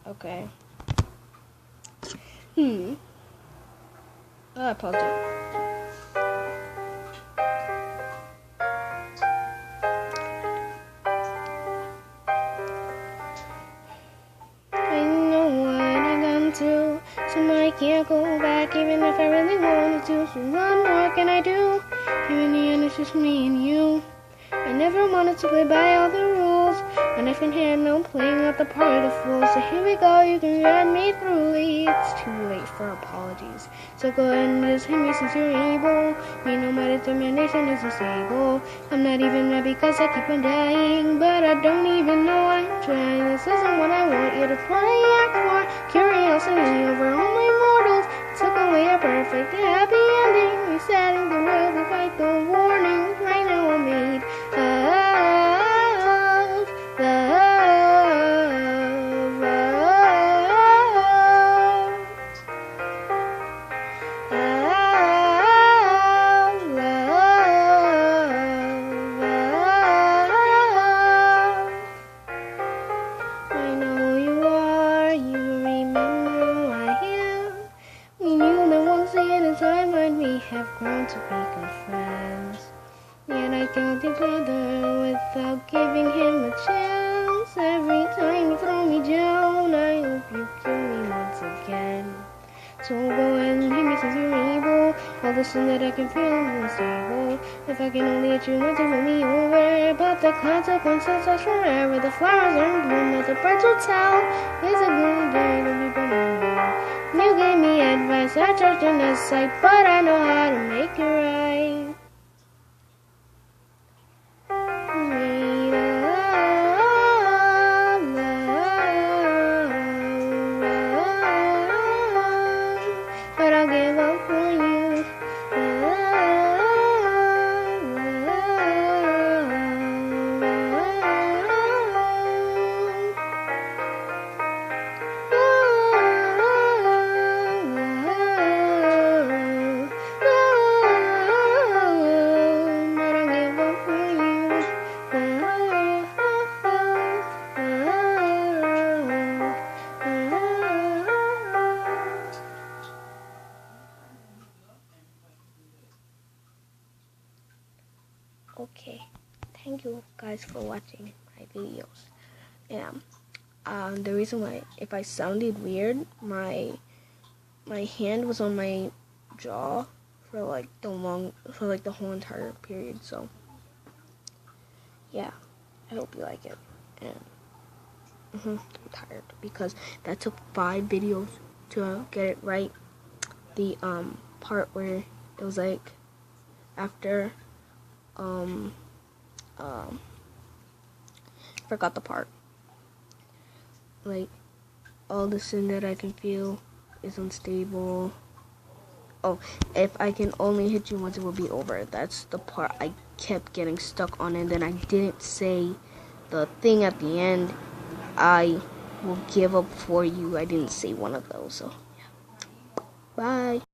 Okay. I paused it. I know what I gone to, so I can't go back even if I really wanted to. So what more can I do? Here in the end, it's just me and you. I never wanted to play by all the rules, and if in hand, no playing out the part of fools. So here we go, you can guide me through. It's too late for apologies, so go ahead and just hit me since you're able. Me know my determination is unstable. I'm not even mad because I keep on dying, but I don't even know I'm trying. This isn't what I want you to play act for. Curiosity over all my mortals took away a perfect happy ending. Resetting the world to fight the warnings. Right now I'm made of love, I know you are, you remember who I am. We knew that once again in time we have grown to be good friends. Yet I killed your brother without giving him a chance. Every time you throw me down, I hope you kill me once again. So go ahead and hit me since you're able. All the sin that I can feel is unstable. If I can only hit you once, it will be over. But the consequences last forever. The flowers are in bloom that the birds will tell. It's a good day to be born. You gave me advice, I judged in the sight, but I know how to make it right. Made of love, but I'll give up for you. Okay, thank you guys for watching my videos. And the reason why, if I sounded weird, my hand was on my jaw for like the whole entire period. So yeah, I hope you like it. And I'm tired because that took 5 videos to get it right. The part where it was like after forgot the part. Like, all the sin that I can feel is unstable. Oh, if I can only hit you once, it will be over. That's the part I kept getting stuck on, and then I didn't say the thing at the end. I will give up for you. I didn't say one of those, so yeah. Bye.